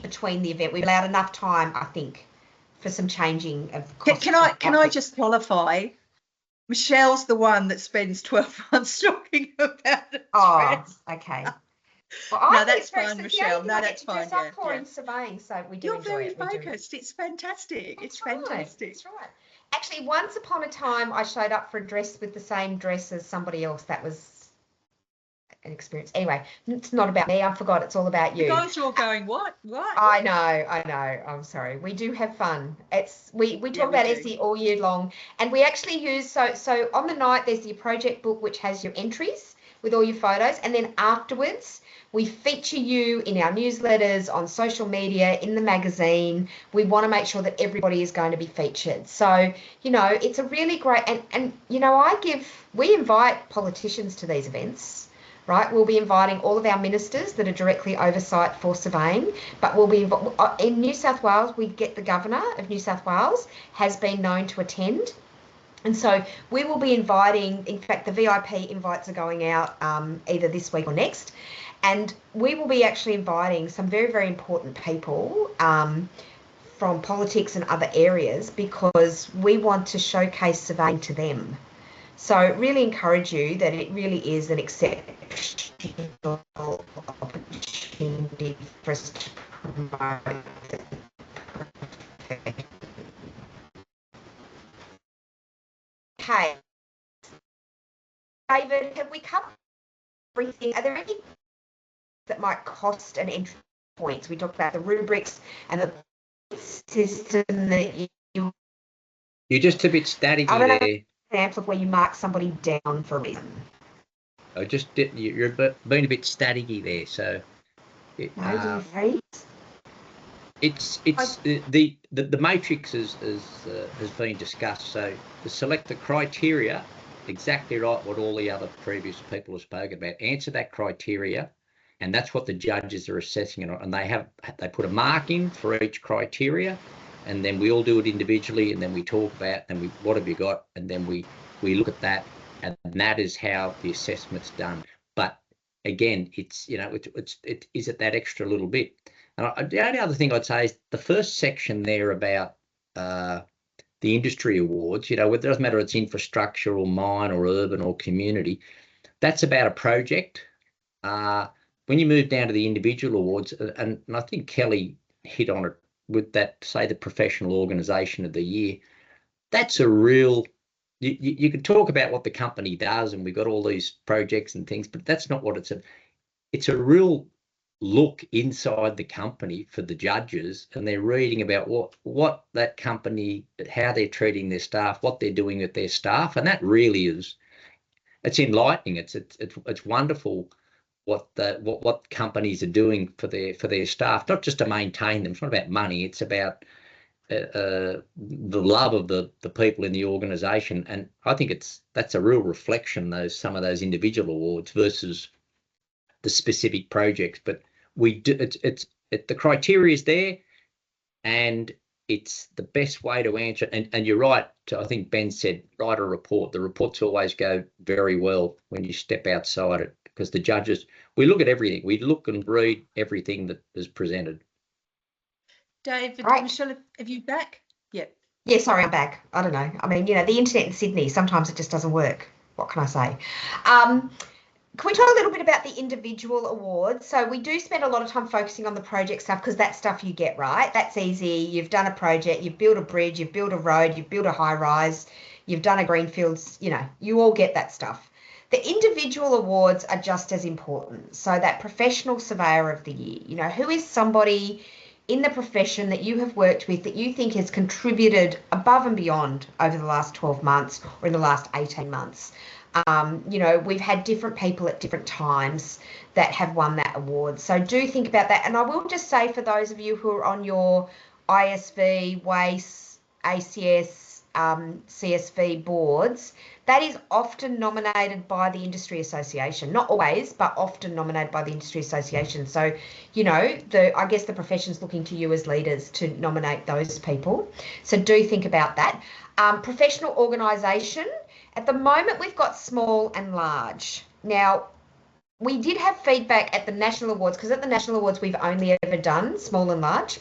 between the event. We've allowed enough time, I think, for some changing of costumes. Can I just qualify? Michelle's the one that spends 12 months talking about it. Oh, okay. Well, No, that's fine, Michelle. No, that's fine. Yeah, for in surveying, so we do. You're enjoy very it. focused. It's fantastic. It's fantastic. That's right. Actually, once upon a time, I showed up for a dress with the same dress as somebody else. That was an experience. Anyway, it's not about me. I forgot. It's all about you. The guys are all going, what? What? I know. I'm sorry. We do have fun. We talk about EISSI all year long, and we actually use so on the night there's your project book which has your entries with all your photos, and then afterwards we feature you in our newsletters, on social media, in the magazine. We want to make sure that everybody is going to be featured. So, it's a really great, and we invite politicians to these events, right? We'll be inviting all of our ministers that are directly oversight for surveying, but we'll be in New South Wales, we get the Governor of New South Wales has been known to attend. And so we will be inviting, in fact, the VIP invites are going out either this week or next. And we will be actually inviting some very, very important people from politics and other areas, because we want to showcase surveying to them. So really encourage you that it really is an exceptional opportunity for us to promote the profession. Okay. David, have we covered everything? Are there any that might cost an entry points? We talked about the rubrics and the system that You're just a bit staticky there. Example of where you mark somebody down for a reason. You're being a bit staticky there. So it's the matrix has been discussed. So to select the criteria, exactly right. What all the other previous people have spoken about. Answer that criteria, and that's what the judges are assessing it on. And they put a mark in for each criteria. And then we all do it individually, and then we talk about, and what have you got, and then we look at that, and that is how the assessment's done. But again, it's is it that extra little bit? And the only other thing I'd say is the first section there about the industry awards. It doesn't matter if it's infrastructure or mine or urban or community. That's about a project. When you move down to the individual awards, and I think Kelly hit on it with that, say, the professional organisation of the year, that's a real, you could talk about what the company does, and we've got all these projects and things, but that's not what it's a real look inside the company for the judges, and they're reading about what that company, how they're treating their staff, what they're doing with their staff, and that really is, it's enlightening. It's wonderful what companies are doing for their staff, not just to maintain them. It's not about money. It's about the love of the people in the organisation, and I think that's a real reflection. Some of those individual awards versus the specific projects. But we do the criteria is there, and it's the best way to answer. And you're right. I think Ben said write a report. The reports always go very well when you step outside it, because the judges, we look at everything. We look and read everything that is presented. David, right. Michelle, have you back? Yep. Yeah, sorry, I'm back. I don't know. I mean, the internet in Sydney, sometimes it just doesn't work. What can I say? Can we talk a little bit about the individual awards? So we do spend a lot of time focusing on the project stuff, because that's stuff you get, right? That's easy. You've done a project, you've built a bridge, you've built a road, you've built a high rise, you've done a greenfields, you all get that stuff. The individual awards are just as important. So that professional surveyor of the year, who is somebody in the profession that you have worked with that you think has contributed above and beyond over the last 12 months or in the last 18 months. We've had different people at different times that have won that award. So do think about that. And I will just say, for those of you who are on your ISV, WACE, ACS, CSV boards, that is often nominated by the industry association. Not always, but often nominated by the industry association. So, you know, I guess the profession's looking to you as leaders to nominate those people. So do think about that. Professional organisation. At the moment, we've got small and large. Now, we did have feedback at the National Awards, because at the National Awards, we've only ever done small and large.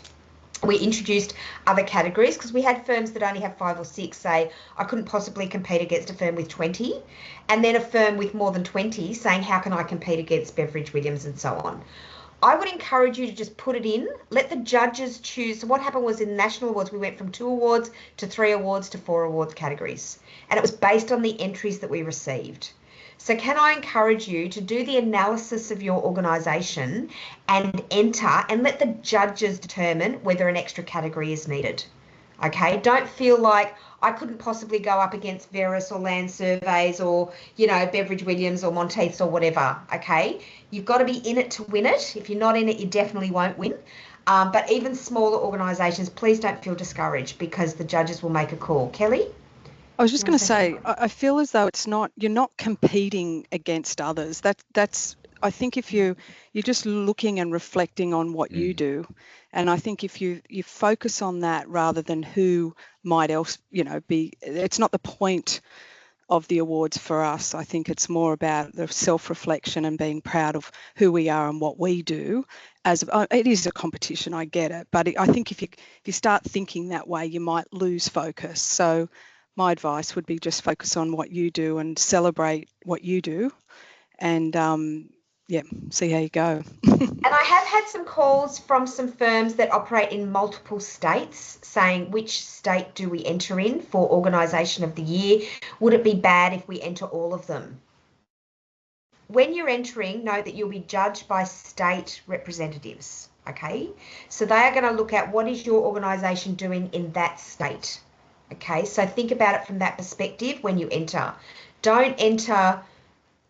We introduced other categories because we had firms that only have 5 or 6 say, I couldn't possibly compete against a firm with 20. And then a firm with more than 20 saying, how can I compete against Beveridge Williams and so on. I would encourage you to just put it in, let the judges choose. So what happened was in the National Awards, we went from 2 awards to 3 awards to 4 awards categories. And it was based on the entries that we received. So can I encourage you to do the analysis of your organisation and enter and let the judges determine whether an extra category is needed. Okay, don't feel like I couldn't possibly go up against Veris or Land Surveys or, you know, Beveridge Williams or Monteiths or whatever. Okay, you've got to be in it to win it. If you're not in it, you definitely won't win. But even smaller organisations, please don't feel discouraged because the judges will make a call. Kelly? I was just going to say, I feel as though you're not competing against others. That's I think if you're just looking and reflecting on what you do, and I think if you focus on that rather than who might else, you know, be, it's not the point of the awards for us. I think it's more about the self-reflection and being proud of who we are and what we do. It is a competition, I get it, but I think if you start thinking that way, you might lose focus. So my advice would be just focus on what you do and celebrate what you do, and see how you go. And I have had some calls from some firms that operate in multiple states saying, which state do we enter in for Organisation of the Year? Would it be bad if we enter all of them? When you're entering, know that you'll be judged by state representatives, okay? So they are going to look at what is your organisation doing in that state. Okay, so think about it from that perspective when you enter. Don't enter,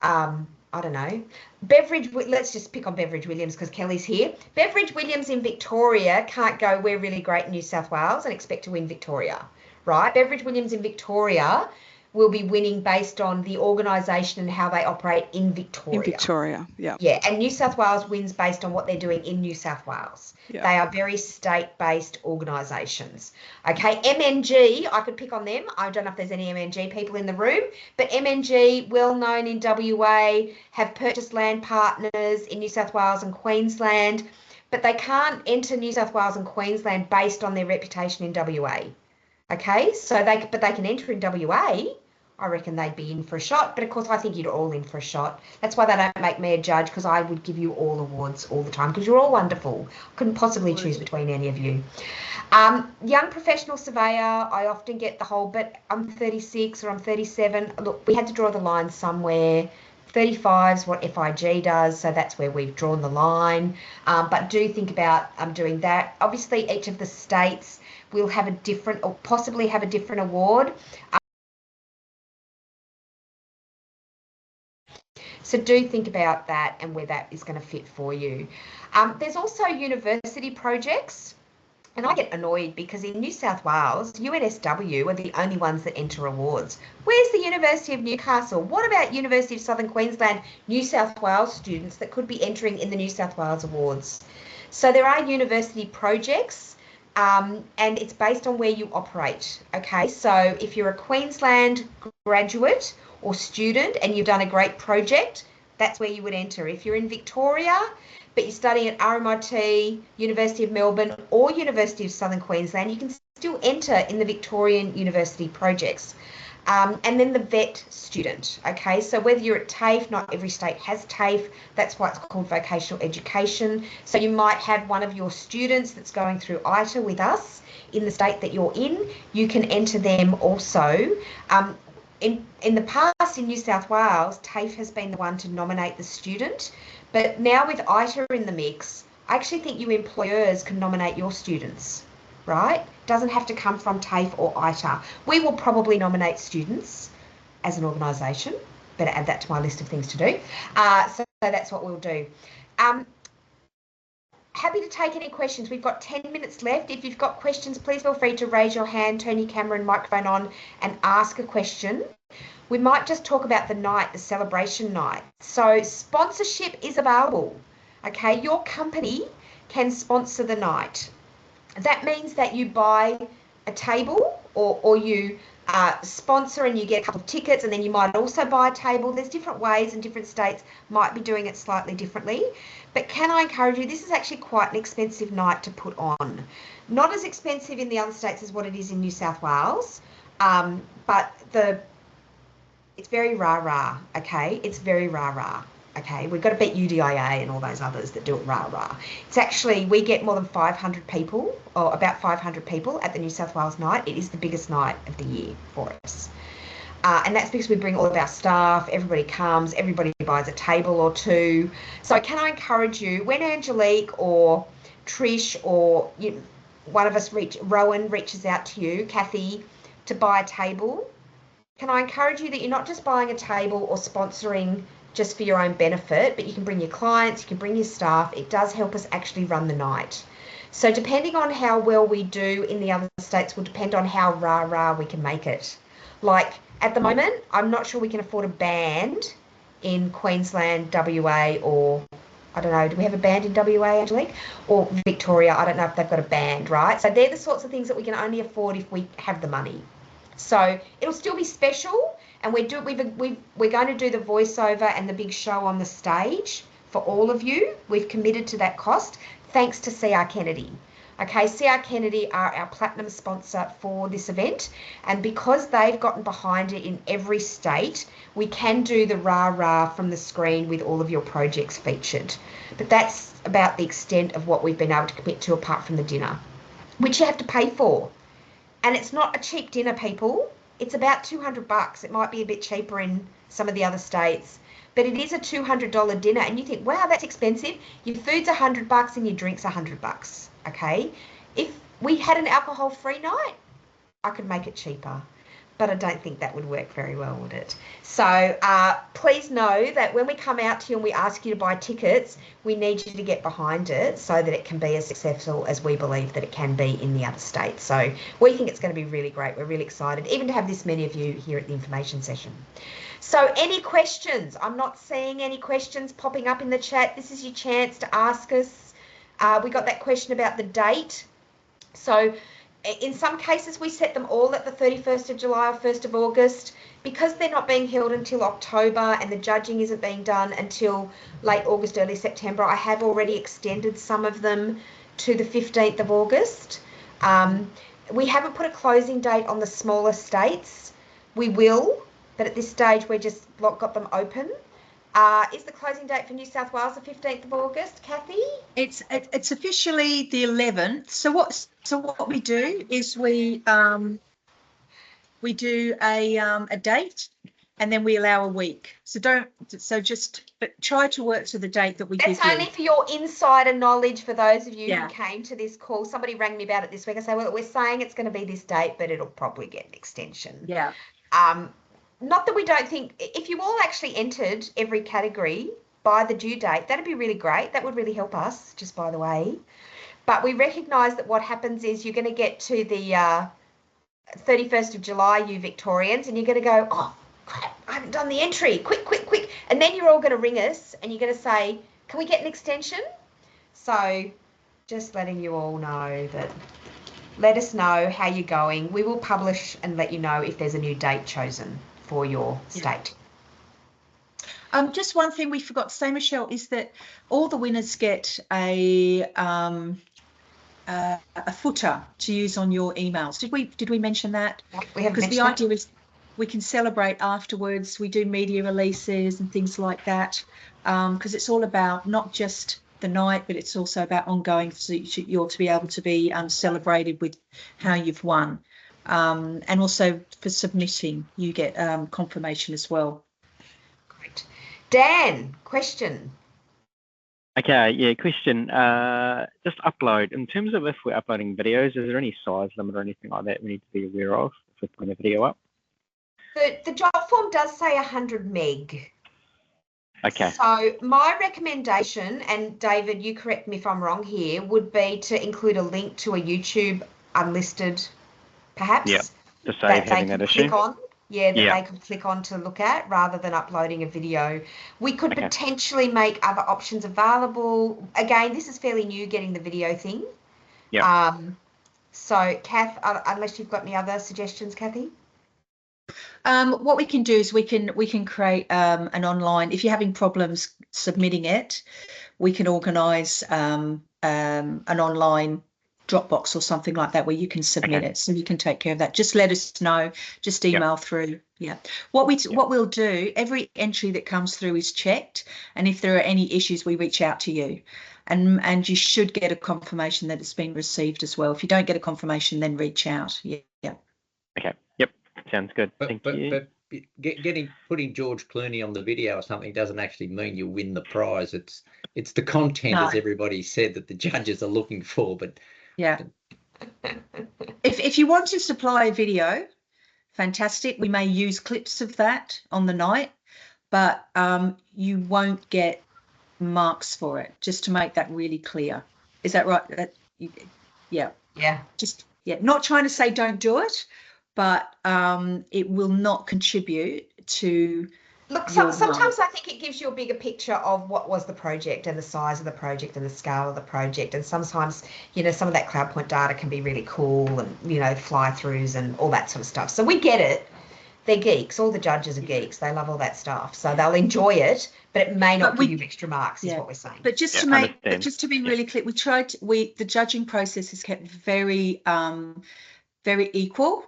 I don't know, Beveridge, let's just pick on Beveridge Williams because Kelly's here. Beveridge Williams in Victoria can't go, we're really great in New South Wales and expect to win Victoria, right? Beveridge Williams in Victoria will be winning based on the organisation and how they operate in Victoria. In Victoria, yeah. Yeah, and New South Wales wins based on what they're doing in New South Wales. Yeah. They are very state-based organisations. Okay, MNG, I could pick on them. I don't know if there's any MNG people in the room, but MNG, well known in WA, have purchased land partners in New South Wales and Queensland, but they can't enter New South Wales and Queensland based on their reputation in WA. Okay, so they can enter in WA. I reckon they'd be in for a shot, but of course I think you're all in for a shot. That's why they don't make me a judge, because I would give you all awards all the time because you're all wonderful. I couldn't possibly choose between any of you. Young professional surveyor, I often get the whole, but I'm 36 or I'm 37. Look, we had to draw the line somewhere. 35 is what FIG does, so that's where we've drawn the line. But do think about doing that. Obviously, each of the states will have a different, or possibly have a different award. So do think about that and where that is going to fit for you. There's also university projects, and I get annoyed because in New South Wales, UNSW are the only ones that enter awards. Where's the University of Newcastle? What about University of Southern Queensland, New South Wales students that could be entering in the New South Wales awards? So there are university projects, and it's based on where you operate. Okay, so if you're a Queensland graduate or student and you've done a great project, that's where you would enter. If you're in Victoria, but you're studying at RMIT, University of Melbourne or University of Southern Queensland, you can still enter in the Victorian University projects. And then the VET student, okay? So whether you're at TAFE, not every state has TAFE, that's why it's called vocational education. So you might have one of your students that's going through EISSI with us in the state that you're in, you can enter them also. In the past in New South Wales, TAFE has been the one to nominate the student, but now with EISSI in the mix, I actually think you employers can nominate your students, right? Doesn't have to come from TAFE or EISSI. We will probably nominate students as an organisation. Better add that to my list of things to do. So that's what we'll do. happy to take any questions. We've got 10 minutes left. If you've got questions, please feel free to raise your hand, turn your camera and microphone on and ask a question. We might just talk about the night, the celebration night. So sponsorship is available, okay? Your company can sponsor the night. That means that you buy a table or you sponsor and you get a couple of tickets, and then you might also buy a table. There's different ways, and different states might be doing it slightly differently. But can I encourage you, this is actually quite an expensive night to put on. Not as expensive in the other states as what it is in New South Wales, but it's very rah-rah, okay? It's very rah-rah, okay? We've got to beat UDIA and all those others that do it rah-rah. It's actually, we get more than 500 people, or about 500 people at the New South Wales night. It is the biggest night of the year for us. And that's because we bring all of our staff, everybody comes, everybody buys a table or two. So can I encourage you, when Angelique or Trish or one of us, Rowan, reaches out to you, Kathy, to buy a table, can I encourage you that you're not just buying a table or sponsoring just for your own benefit, but you can bring your clients, you can bring your staff. It does help us actually run the night. So depending on how well we do in the other states will depend on how rah-rah we can make it. Like at the moment, I'm not sure we can afford a band in Queensland, WA, or I don't know, do we have a band in WA, Angelique? Or Victoria, I don't know if they've got a band, right? So they're the sorts of things that we can only afford if we have the money. So it'll still be special, and we're going to do the voiceover and the big show on the stage for all of you. We've committed to that cost, thanks to CR Kennedy. Okay, CR Kennedy are our platinum sponsor for this event, and because they've gotten behind it in every state, we can do the rah-rah from the screen with all of your projects featured. But that's about the extent of what we've been able to commit to, apart from the dinner, which you have to pay for. And it's not a cheap dinner, people. It's about $200. It might be a bit cheaper in some of the other states, but it is a $200 dinner. And you think, wow, that's expensive. Your food's $100 and your drink's $100. Okay. If we had an alcohol-free night, I could make it cheaper, but I don't think that would work very well, would it? So please know that when we come out to you and we ask you to buy tickets, we need you to get behind it so that it can be as successful as we believe that it can be in the other states. So we think it's going to be really great. We're really excited, even to have this many of you here at the information session. So any questions? I'm not seeing any questions popping up in the chat. This is your chance to ask us. We got that question about the date. So in some cases, we set them all at the 31st of July or 1st of August. Because they're not being held until October and the judging isn't being done until late August, early September, I have already extended some of them to the 15th of August. We haven't put a closing date on the smaller states. We will, but at this stage, we're just got them open. Is the closing date for New South Wales the 15th of August, Kathy? It's officially the 11th. So what we do is we do a date, and then we allow a week. But try to work to the date that we give you. That's only for your insider knowledge for those of you who came to this call. Somebody rang me about it this week. I said, well, we're saying it's going to be this date, but it'll probably get an extension. Yeah. Not that we don't think, if you all actually entered every category by the due date, that'd be really great. That would really help us, just by the way. But we recognise that what happens is you're going to get to the 31st of July, you Victorians, and you're going to go, oh, crap, I haven't done the entry. Quick, quick, quick. And then you're all going to ring us and you're going to say, can we get an extension? So just letting you all know that, let us know how you're going. We will publish and let you know if there's a new date chosen for your state. Just one thing we forgot to say, Michelle, is that all the winners get a footer to use on your emails. Did we mention that? We haven't mentioned that. Because the idea is we can celebrate afterwards. We do media releases and things like that, because it's all about not just the night, but it's also about ongoing, so you're to be able to be celebrated with how you've won. And also for submitting, you get confirmation as well. Great. Dan, question. Okay, yeah, question. Just upload. In terms of if we're uploading videos, is there any size limit or anything like that we need to be aware of if we're putting a video up? The job form does say 100 meg. Okay. So my recommendation, and David, you correct me if I'm wrong here, would be to include a link to a YouTube unlisted, perhaps, Yeah. To save that they having could that issue. click on. Yeah, that Yeah. they could click on to look at rather than uploading a video. We could Okay. potentially make other options available. Again, this is fairly new, getting the video thing. Yeah. So, Kath, unless you've got any other suggestions, Kathy? What we can do is we can create an online. If you're having problems submitting it, we can organise an online Dropbox or something like that where you can submit it. So you can take care of that. Just let us know. Just email through. Yeah. What we'll do, every entry that comes through is checked, and if there are any issues, we reach out to you, and you should get a confirmation that it's been received as well. If you don't get a confirmation, then reach out. Yeah. Okay. Yep. Sounds good. Thank you. But putting George Clooney on the video or something doesn't actually mean you win the prize. It's the content, No. as everybody said, that the judges are looking for. But yeah, if you want to supply a video, fantastic. We may use clips of that on the night, but you won't get marks for it. Just to make that really clear. Is that right? Yeah. Not trying to say don't do it, but it will not contribute to. Look, sometimes I think it gives you a bigger picture of what was the project and the size of the project and the scale of the project. And sometimes, some of that CloudPoint data can be really cool and, fly-throughs and all that sort of stuff. So we get it. They're geeks. All the judges are geeks. They love all that stuff. So they'll enjoy it, but it may not give you extra marks, is what we're saying. But just to be really clear, the judging process is kept very, very equal,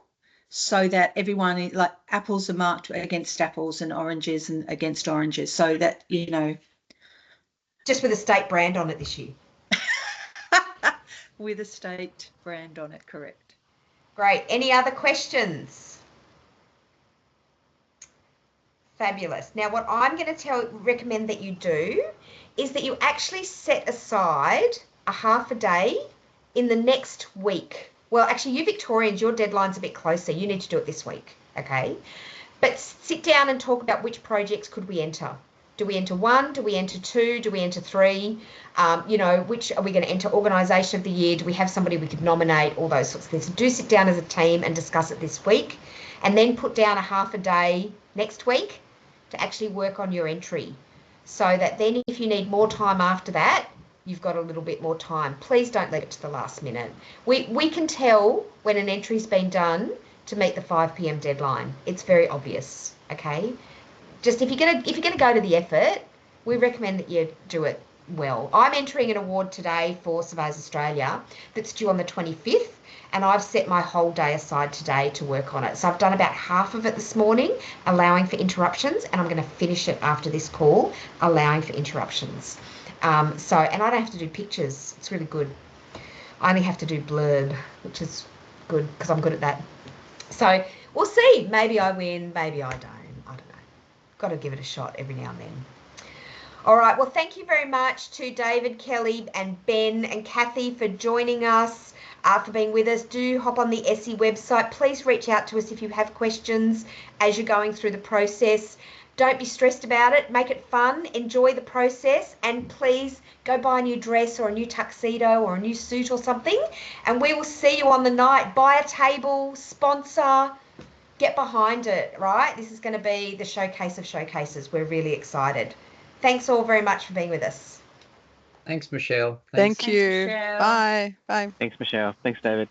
so that everyone is, like, apples are marked against apples and oranges and against oranges, so that just with a state brand on it this year. with a state brand on it, correct. Great. Any other questions? Fabulous. Now, what I'm going to recommend that you do is that you actually set aside a half a day in the next week. Well, actually, you Victorians, your deadline's a bit closer. You need to do it this week, okay? But sit down and talk about which projects could we enter. Do we enter 1? Do we enter 2? Do we enter 3? Which are we going to enter? Organisation of the year? Do we have somebody we could nominate? All those sorts of things. So do sit down as a team and discuss it this week, and then put down a half a day next week to actually work on your entry, so that then if you need more time after that, you've got a little bit more time. Please don't leave it to the last minute. We can tell when an entry's been done to meet the 5 p.m. deadline. It's very obvious, okay? Just if you're gonna go to the effort, we recommend that you do it well. I'm entering an award today for Surveyors Australia that's due on the 25th, and I've set my whole day aside today to work on it. So I've done about half of it this morning, allowing for interruptions, and I'm going to finish it after this call, allowing for interruptions. And I don't have to do pictures. It's really good. I only have to do blurb, which is good because I'm good at that. So we'll see. Maybe I win, maybe I don't. I don't know. Got to give it a shot every now and then. All right. Well, thank you very much to David, Kelly, and Ben and Kathy for joining us, for being with us. Do hop on the EISSI website. Please reach out to us if you have questions as you're going through the process. Don't be stressed about it. Make it fun. Enjoy the process. And please go buy a new dress or a new tuxedo or a new suit or something. And we will see you on the night. Buy a table, sponsor, get behind it, right? This is going to be the showcase of showcases. We're really excited. Thanks all very much for being with us. Thanks, Michelle. Thank you. Michelle. Bye. Bye. Thanks, Michelle. Thanks, David.